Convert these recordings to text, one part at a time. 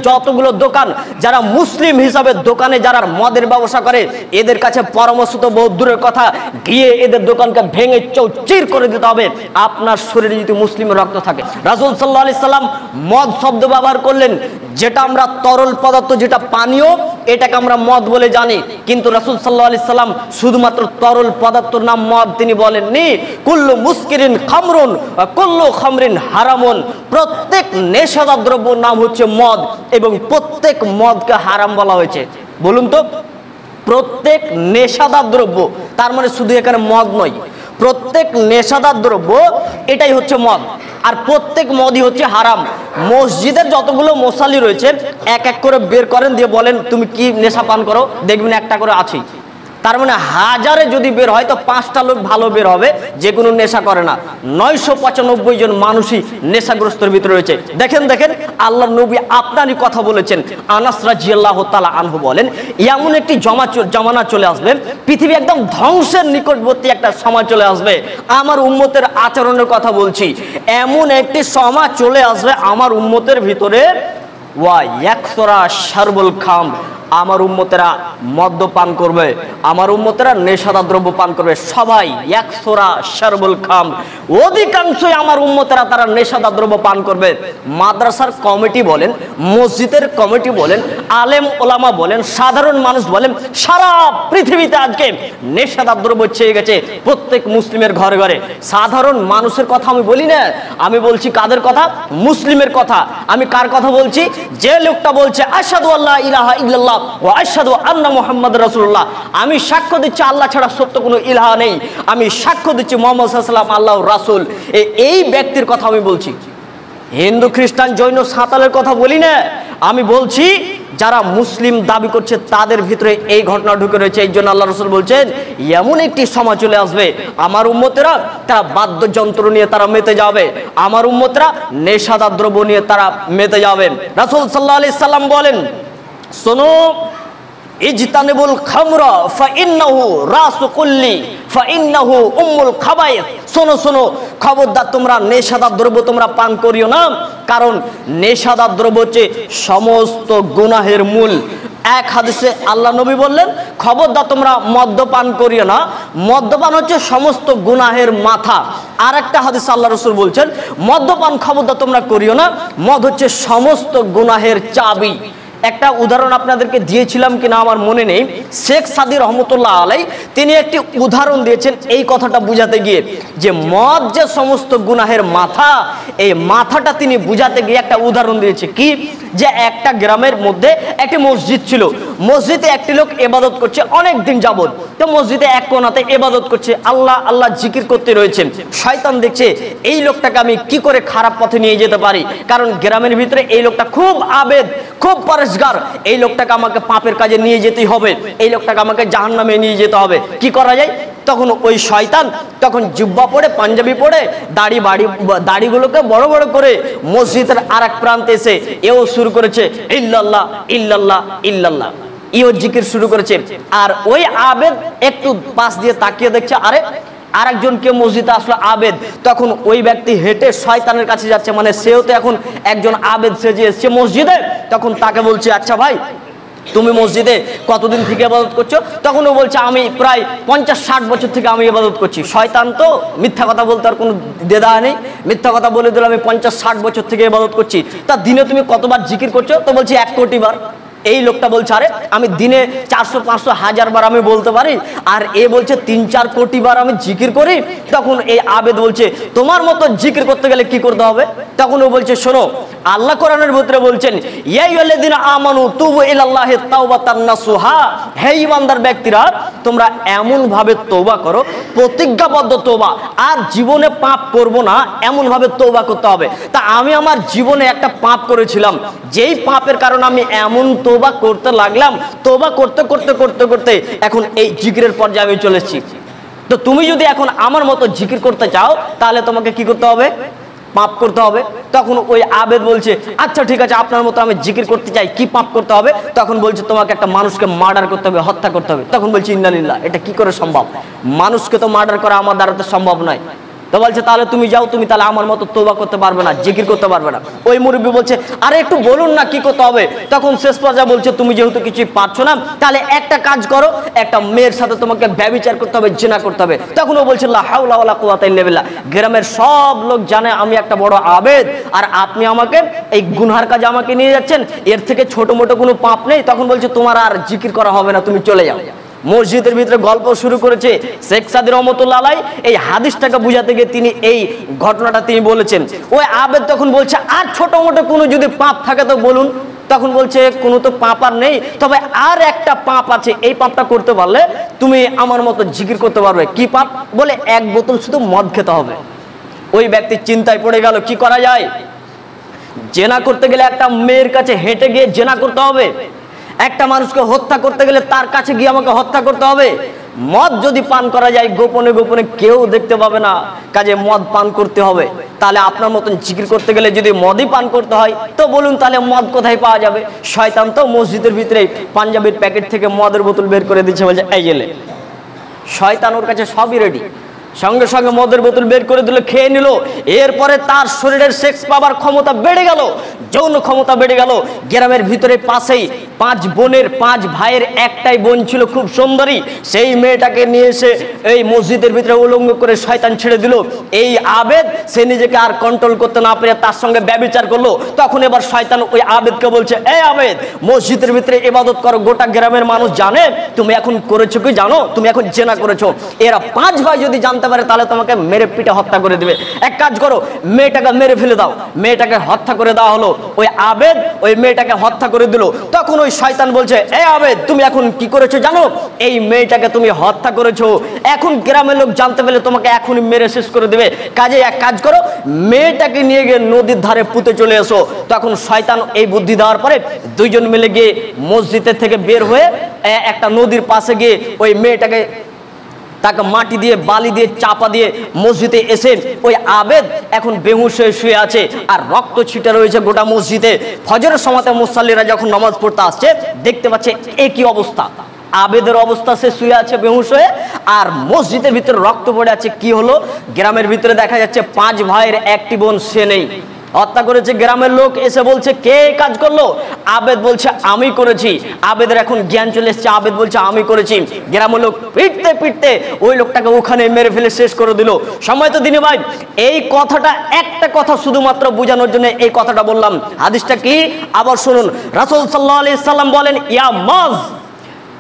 যতগুলো দোকান, যারা মুসলিম হিসাবে দোকানে যারা মদের ব্যবসা করে, এদের কাছে পরামর্শ তো বহু দূরের কথা, গিয়ে এদের দোকানকে ভেঙে চৌচির করে দিতে হবে আপনার শরীরে যদি মুসলিমের রক্ত থাকে। রাসূল সাল্লাল্লাহু আলাইহি সাল্লাম মদ শব্দ ব্যবহার করলেন, যেটা আমরা তরল পদার্থ, যেটা পানীয়, এটাকে আমরা মদ বলে জানি, কিন্তু রাসূল সাল্লাল্লাহু আলাইহি সাল্লাম শুধুমাত্র তরল পদার্থর নাম মদ তিনি বলেননি। কুল্লু মুস্কিরিন খামরুন কুল্লু খামরিন হারামুন, প্রত্যেক নেশাদার দ্রব্য নাম হচ্ছে মদ, এবং প্রত্যেক মদকে হারাম বলা হয়েছে। বলুন তো, প্রত্যেক নেশাদার দ্রব্য, তার মানে শুধু এখানে মদ নয়, প্রত্যেক নেশাদার দ্রব্য এটাই হচ্ছে মদ, আর প্রত্যেক মদই হচ্ছে হারাম। মসজিদের যতগুলো মশালি রয়েছে এক এক করে বের করেন, দিয়ে বলেন তুমি কি নেশা পান করো, দেখবেন একটা করে আছে। তার মানে হাজারে যদি বের হয় তো 5টা লোক ভালো বের হবে যে কোনো নেশা করে না। 995 জন মানুষই নেশাগ্রস্তের ভিতরে রয়েছে। দেখেন দেখেন, আল্লাহর নবী আপনারই কথা বলেছেন। আনাস রাদিয়াল্লাহু তাআলা আনহু বলেন, এমন একটি জামানা চলে আসবে, পৃথিবী একদম ধ্বংসের নিকটবর্তী একটা সময় চলে আসবে। আমার উম্মতের আচরণের কথা বলছি, এমন একটি সময় চলে আসবে আমার উম্মতের ভিতরে, ওয়া ইয়াকসরা শারবুল খাম, আমার উম্মতেরা মদ্যপান করবে, আমার উম্মতেরা নেশাদার দ্রব্য পান করবে, সবাই একসরা শারবুল খাম, অধিকাংশই আমার উম্মতেরা তারা নেশাদার দ্রব্য পান করবে। মাদ্রাসার কমিটি বলেন, মসজিদের কমিটি বলেন, আলেম ওলামা বলেন, সাধারণ মানুষ বলেন, সারা পৃথিবীতে আজকে নেশাদার দ্রব্য ছেয়ে গেছে প্রত্যেক মুসলিমের ঘরে ঘরে। সাধারণ মানুষের কথা আমি বলি না, আমি বলছি কাদের কথা? মুসলিমের কথা। আমি কার কথা বলছি? যে লোকটা বলছে আশহাদু আল্লা ইলাহা ইল্লাল্লাহ ওয়া আশহাদু আন্না মুহাম্মাদুর রাসূলুল্লাহ, আমি সাক্ষ্য দিচ্ছি আল্লাহ ছাড়া সত্য কোনো ইলাহা নেই, আমি সাক্ষ্য দিচ্ছি মুহাম্মদ সাল্লাল্লাহু আলাইহি ওয়াসাল্লাম আল্লাহর রাসূল, এই ব্যক্তির কথা আমি বলছি। হিন্দু খ্রিস্টান জৈন সাঁওতালের কথা বলি না, আমি বলছি যারা মুসলিম দাবি করছে তাদের ভিতরে এই ঘটনা ঢুকে রয়েছে। এই জন্য আল্লাহ রাসূল বলছেন, এমন একটি সময় চলে আসবে আমার উম্মতেরা তারা বাদ্যযন্ত্র নিয়ে তারা মেতে যাবে, আমার উম্মতেরা নেশাদার দ্রব্য নিয়ে তারা মেতে যাবে। রাসূল সাল্লাল্লাহু আলাইহি সাল্লাম বলেন, শোনো, ইজতানিবুল খামরা ফাইন্নাহু রাসু কুল্লি ফাইন্নাহু উম্মুল খাবায়েস, শোনো শোনো, খবরদার তোমরা নেশাদার দ্রব্য তোমরা পান করিও না, কারণ নেশাদার দ্রব্য হচ্ছে সমস্ত গুনাহের মূল। এক হাদিসে আল্লাহ নবী বললেন, খবরদার তোমরা মদ্যপান করিও না, মদ্যপান হচ্ছে সমস্ত গুনাহের মাথা। আর একটা হাদিসে আল্লাহ রাসূল বলছেন, মদ্যপান খবরদার তোমরা করিও না, মদ হচ্ছে সমস্ত গুনাহের চাবি। একটা উদাহরণ আপনাদেরকে দিয়েছিলাম কিনা আমার মনে নেই, শেখ সাদী রহমতুল্লাহ আলাই তিনি একটি উদাহরণ দিয়েছেন এই কথাটা বুঝাতে গিয়ে, যে মদ যে সমস্ত গুনাহের মাথা, এই মাথাটা তিনি বুঝাতে গিয়ে একটা উদাহরণ দিয়েছে কি, যে একটা গ্রামের মধ্যে একটি মসজিদ ছিল, মসজিদে একটি লোক ইবাদত করছে অনেক দিন যাবত। তো মসজিদে এক কোণাতে ইবাদত করছে, আল্লাহ আল্লাহ জিকির করতে রয়েছে। শয়তান দেখছে এই লোকটাকে আমি কি করে খারাপ পথে নিয়ে যেতে পারি, কারণ গ্রামের ভিতরে এই লোকটা খুব আবেদ, খুব পরেশগার, এই লোকটাকে আমাকে পাপের কাজে নিয়ে যেতেই হবে, এই লোকটাকে আমাকে জাহান্নামে নিয়ে যেতে হবে। কি করা যায়? তখন ওই শয়তান তখন জিব্বা পরে, পাঞ্জাবি পরে, দাড়িগুলোকে বড় বড় করে মসজিদের আর এক প্রান্তে এসে এও শুরু করেছে ইল্লাল্লাহ ইল্লাল্লাহ ইল্লাল্লাহ, ইও জিকির শুরু করেছে। আর ওই আবেদ একটু পাশ দিয়ে তাকিয়ে দেখছে, আরে আরেকজন কে মসজিদে আসলো আবেদ, তখন ওই ব্যক্তি হেঁটে শয়তানের কাছে যাচ্ছে, মানে সেও তো এখন একজন আবেদ সেজে এসছে মসজিদে। তখন তাকে বলছে, আচ্ছা ভাই তুমি মসজিদে কতদিন থেকে ইবাদত করছো? তখন ও বলছে, আমি প্রায় 50-60 বছর থেকে আমি ইবাদত করছি। শয়তান তো মিথ্যা কথা বলতে আর কোনো দ্বিধা নেই, মিথ্যা কথা বলে দিল আমি 50-60 বছর থেকে ইবাদত করছি। তা দিনে তুমি কতবার জিকির করছো? তো বলছি 1 কোটি বার। এই লোকটা বলছে, আরে আমি দিনে 400-500-1000 বার আমি বলতে পারি, আর এ বলছে 3-4 কোটি বার আমি জিকির করি। তখন এই আবেদ বলছে, তোমার মতো জিকির করতে গেলে কি করতে হবে? তখন ও বলছে, শোনো, আল্লাহ কোরআনের ভিতরে বলছেন, ইয়া আইয়ুহাল্লাযীনা আমানু তুবু ইলাল্লাহি তাওবাতান নাসুহা, হে ঈমানদার ব্যক্তিরা তোমরা এমন ভাবে তওবা করো, প্রতিজ্ঞাবদ্ধ তওবা, আর জীবনে পাপ করব না এমন ভাবে তওবা করতে হবে। তা আমি আমার জীবনে একটা পাপ করেছিলাম, যেই পাপের কারণে আমি এমন তওবা করতে লাগলাম, তওবা করতে করতে করতে করতে এখন এই জিকিরের পর্যায়ে আমি চলে এসেছি। তো তুমি যদি এখন আমার মতো জিকির করতে চাও তাহলে তোমাকে কি করতে হবে? পাপ করতে হবে। তখন ওই আবেদ বলছে, আচ্ছা ঠিক আছে, আপনার মতো আমি জিকির করতে চাই, কি পাপ করতে হবে? তখন বলছে, তোমাকে একটা মানুষকে মার্ডার করতে হবে, হত্যা করতে হবে। তখন বলছি, ইন্নালিল্লাহ, এটা কি করে সম্ভব? মানুষকে তো মার্ডার করা আমার দ্বারা তো সম্ভব নয়। তো বলছে তাহলে তুমি যাও, তুমি তাহলে আমার মতো তওবা করতে পারবে না, জিকির করতে পারবে না। ওই মুরব্বী বলছে আরে একটু বলুন না কি করতে হবে। তখন শেষ পর্যায়ে বলছে তুমি যেহেতু কিছুই পারছো না, তাহলে একটা কাজ করো, একটা মেয়ের সাথে তোমাকে ব্যভিচার করতে হবে, জিনা করতে হবে। তখন ও বলছে লা হাওলা ওয়ালা কুওয়াতা ইল্লা বিল্লাহ, গ্রামের সব লোক জানে আমি একটা বড় আবেদ, আর আপনি আমাকে এই গুনহার কাজে আমাকে নিয়ে যাচ্ছেন, এর থেকে ছোট মোটো কোনো পাপ নেই। তখন বলছে তোমার আর জিকির করা হবে না, তুমি চলে যাও। মসজিদের ভিতরে গল্প শুরু করেছে শেখ সাদি রহমতুল্লাহ আলাই। এই হাদিসটাকে বুঝাতে গিয়ে তিনি এই ঘটনাটা তিনি বলেছেন। ওই আবেদ তখন বলছে আর ছোট মোটো কোনো যদি পাপ থাকে তো বলুন। তখন বলছে কোনো তো পাপ আর নেই, তবে আর একটা পাপ আছে, এই পাপটা করতে পারলে তুমি আমার মতো জিকির করতে পারবে। কি পাপ? বলে এক বোতল শুধু মদ খেতে হবে। ওই ব্যক্তি চিন্তায় পড়ে গেল কি করা যায়। জেনা করতে গেলে একটা মেয়ের কাছে হেঁটে গিয়ে জেনা করতে হবে, একটা মানুষকে হত্যা করতে গেলে তার কাছে গিয়ে আমাকে হত্যা করতে হবে। মদ যদি পান করা যায় গোপনে গোপনে, কেউ দেখতে পাবে না, কাজে মদ পান করতে হবে। তাহলে আপনার মতন জিকির করতে গেলে যদি মদই পান করতে হয় তো বলুন তাহলে মদ কোথায় পাওয়া যাবে? শয়তান তো মসজিদের ভিতরে পাঞ্জাবির প্যাকেট থেকে মদের বোতল বের করে দিচ্ছে, বলছে এই জেলে। শয়তান ওর কাছে সবই রেডি, সঙ্গে সঙ্গে মদের বোতল বের করে দিল, খেয়ে নিল। এরপরে তার শরীরের সেক্স পাবার ক্ষমতা বেড়ে গেল, যৌন ক্ষমতা বেড়ে গেল। গ্রামের ভিতরে পাশেই 5 বোনের 5 ভাইয়ের একটাই বোন ছিল খুব সুন্দরী, সেই মেয়েটাকে নিয়ে এসে এই মসজিদের ভিতরে উলঙ্গ করে শয়তান ছেড়ে দিল। এই আবেদ সে নিজেকে আর কন্ট্রোল করতে না পেরে তার সঙ্গে ব্যভিচার করলো। তখন এবার শয়তান ওই আবেদকে বলছে এই আবেদ, মসজিদের ভিতরে ইবাদত করো, গোটা গ্রামের মানুষ জানে তুমি এখন করেছো কি জানো, তুমি এখন জেনা করেছো। এরা 5 ভাই যদি জানতে পারে তাহলে তোমাকে মেরে পিটে হত্যা করে দিবে। এক কাজ করো, মেয়েটাকে মেরে ফেলে দাও। মেয়েটাকে হত্যা করে দেওয়া হলো। ওই আবেদ ওই মেয়েটাকে হত্যা করে দিল। তখন ওই শয়তান বলছে এই আবেদ, তুমি এখন কি করেছো জানো? এই মেয়েটাকে তুমি হত্যা করেছো, এখন গ্রামের লোক জানতে পেলে তোমাকে এখনই মেরে শেষ করে দেবে। কাজে এক কাজ করো, মেয়েটাকে নিয়ে গিয়ে নদীর ধারে পুঁতে চলে এসো। তখন শয়তান এই বুদ্ধি দেওয়ার পরে দুইজন মিলে গিয়ে মসজিদের থেকে বের হয়ে একটা নদীর পাশে গিয়ে ওই মেয়েটাকে তাকে মাটি দিয়ে বালি দিয়ে চাপা দিয়ে মসজিদে এসে ওই আবেদ এখন বেহুশ হয়ে শুয়ে আছে, আর রক্ত ছিটে রয়েছে গোটা মসজিদে। ফজরের সময়তে মুসাল্লিরা যখন নামাজ পড়তে আসছে দেখতে পাচ্ছে একই অবস্থা, আবেদের অবস্থা, সে শুয়ে আছে বেহুশ হয়ে, আর মসজিদের ভিতরে রক্ত পড়ে আছে। কি হলো? গ্রামের ভিতরে দেখা যাচ্ছে 5 ভাইয়ের একটি বোন সে নেই, হত্যা করেছে। গ্রামের লোক এসে বলছে কে কাজ করলো? আবেদ বলছে আমি করেছি। আবেদের এখন জ্ঞান চলে এসছে, আবেদ বলছে আমি করেছি। গ্রামের লোক পিটতে পিটতে ওই লোকটাকে ওখানে মেরে ফেলে শেষ করে দিল। সময় তো দিনে ভাই, এই কথাটা একটা কথা শুধুমাত্র বোঝানোর জন্য এই কথাটা বললাম। হাদিসটা কি আবার শুনুন। রাসূল সাল্লাল্লাহু আলাইহি সাল্লাম বলেন ইয়া মাজ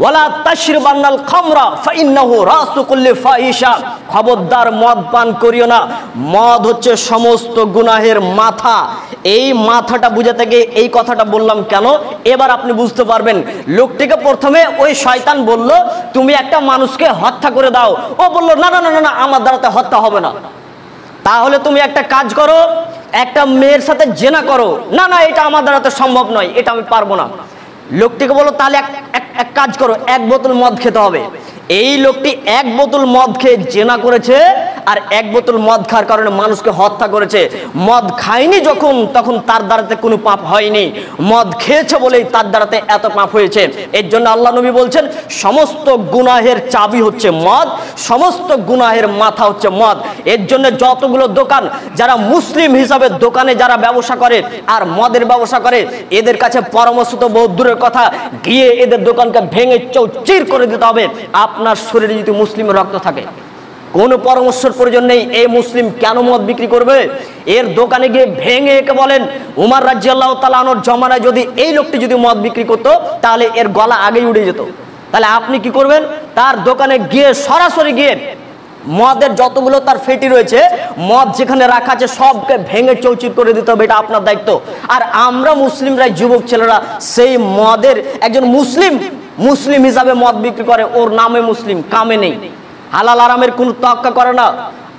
ওয়ালা তাশরিবান্নাল খামরা ফাইন্নাহু রাসু কুল্লি ফাহিশা, খবরদার মদ পান করিও না, মদ হচ্ছে সমস্ত গুনাহের মাথা। এই মাথাটা বুঝাতে গিয়ে এই কথাটা বললাম কেন, এবার আপনি বুঝতে পারবেন। লোকটিকে প্রথমে ওই শয়তান বলল তুমি একটা মানুষকে হত্যা করে দাও। ও বলল না না না না, আমার দ্বারাতে হত্যা হবে না। তাহলে তুমি একটা কাজ করো, একটা মেয়ের সাথে জেনা করো। না না, এটা আমার দ্বারাতে সম্ভব নয়, এটা আমি পারবো না। লোকটিকে বলো তাহলে এক কাজ করো, 1 বোতল মদ খেতে হবে। এই লোকটি 1 বোতল মদ খেয়ে জেনা করেছে, আর 1 বোতল মদ খাওয়ার কারণে মানুষকে হত্যা করেছে। মদ খায়নি যখন, তখন তার দ্বারাতে কোনো পাপ হয়নি, মদ খেয়েছে বলেই তার দ্বারাতে এত পাপ হয়েছে। এর জন্য আল্লাহ নবী বলছেন সমস্ত গুনাহের চাবি হচ্ছে মদ, সমস্ত গুনাহের মাথা হচ্ছে মদ। এর জন্য যতগুলো দোকান, যারা মুসলিম হিসাবে দোকানে যারা ব্যবসা করে আর মদের ব্যবসা করে, এদের কাছে পরামর্শ তো বহু দূরের কথা, গিয়ে এদের দোকানকে ভেঙে চৌচির করে দিতে হবে। আপনার শরীরে যদি মুসলিমের রক্ত থাকে, কোনো পরামর্শের প্রয়োজন নেই। এই মুসলিম কেন মদ বিক্রি করবে? এর দোকানে গিয়ে ভেঙে একে বলেন উমর রাদিয়াল্লাহু তাআলা আনহুর জমানায় যদি এই লোকটি যদি মদ বিক্রি করতো তাহলে এর গলা আগেই উড়ে যেত। তাহলে আপনি কি করবেন? তার দোকানে গিয়ে সরাসরি গিয়ে মদের যতগুলো তার ফেটি রয়েছে, মদ যেখানে রাখা আছে সবকে ভেঙে চৌচির করে দিতে হবে, এটা আপনার দায়িত্ব। আর আমরা মুসলিমরা, যুবক ছেলেরা সেই মদের একজন মুসলিম হিসাবে মদ বিক্রি করে, ওর নামে মুসলিম, কামে নেই, হালাল আরামের কোনো তোয়াক্কা করে না।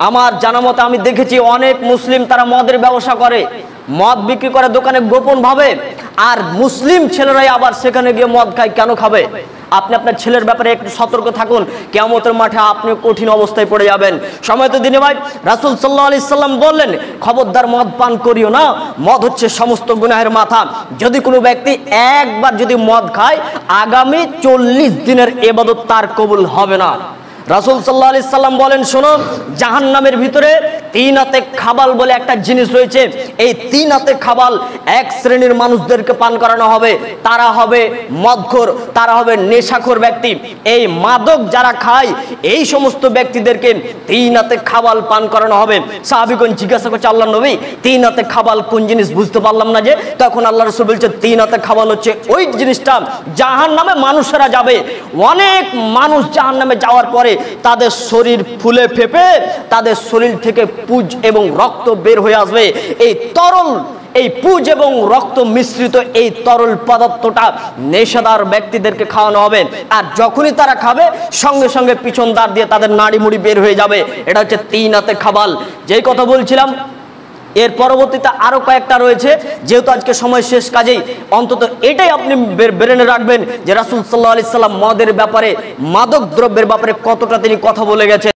আমার জানা মতে আমি দেখেছি অনেক মুসলিম তারা মদের ব্যবসা করে, মদ বিক্রি করে দোকানে গোপন ভাবে, আর মুসলিম ছেলেরাই আবার সেখানে গিয়ে মদ খায়। কেন খাবে? আপনি আপনার ছেলের ব্যাপারে একটু সতর্ক থাকুন, কিয়ামতের মাঠে আপনি কঠিন অবস্থায় পড়ে যাবেন। সময় তো দিনে ভাই, রাসূল সাল্লাল্লাহু আলাইহি সাল্লাম বললেন খবরদার মদ পান করিও না, মদ হচ্ছে সমস্ত গুনাহের মাথা। যদি কোনো ব্যক্তি একবার যদি মদ খায়, আগামী 40 দিনের ইবাদত তার কবুল হবে না। রাসূল সাল্লাল্লাহু আলাইহি সাল্লাম বলেন, শোনো, জাহান্নামের ভিতরে তিন হাতে খাবাল বলে একটা জিনিস রয়েছে। এই তিন হাতে খাবাল এক শ্রেণীর মানুষদেরকে পান করানো হবে। তারা হবে মদখোর, তারা হবে নেশাখোর ব্যক্তি। এই মাদক যারা খায় এই সমস্ত ব্যক্তিদেরকে তিন হাতে খাবাল পান করানো হবে। সাহাবীগণ জিজ্ঞাসা করছে, আল্লাহর নবী, তিন হাতে খাবাল কোন জিনিস? বুঝতে পারলাম না যে। তখন আল্লাহ রাসূল বলছে, তিন হাতে খাবাল হচ্ছে ওই জিনিসটা জাহান্নামে মানুষেরা যাবে। অনেক মানুষ জাহান্নামে যাওয়ার পরে তাদের শরীর ফুলে ফেপে তাদের শরীর থেকে পুজ এবং রক্ত বের হয়ে আসবে। এই তরল, এই পুজ এবং রক্ত মিশ্রিত এই তরল পদার্থটা নেশাদার ব্যক্তিদেরকে খাওয়ানো হবে। আর যখনই তারা খাবে সঙ্গে সঙ্গে পিছন দ্বার দিয়ে তাদের নাড়ি মুড়ি বের হয়ে যাবে। এটা হচ্ছে তিন হাতে খাবাল। যেই কথা বলছিলাম, এর পরবর্তীতে আরো কয়েকটা রয়েছে। যেহেতু আজকে সময় শেষ, কাজেই অন্তত এটাই আপনি ব্রেনে রাখবেন যে রাসূল সাল্লাল্লাহু আলাইহি সাল্লাম মদের ব্যাপারে, মাদক দ্রব্যের ব্যাপারে কতটা তিনি কথা বলে গেছেন।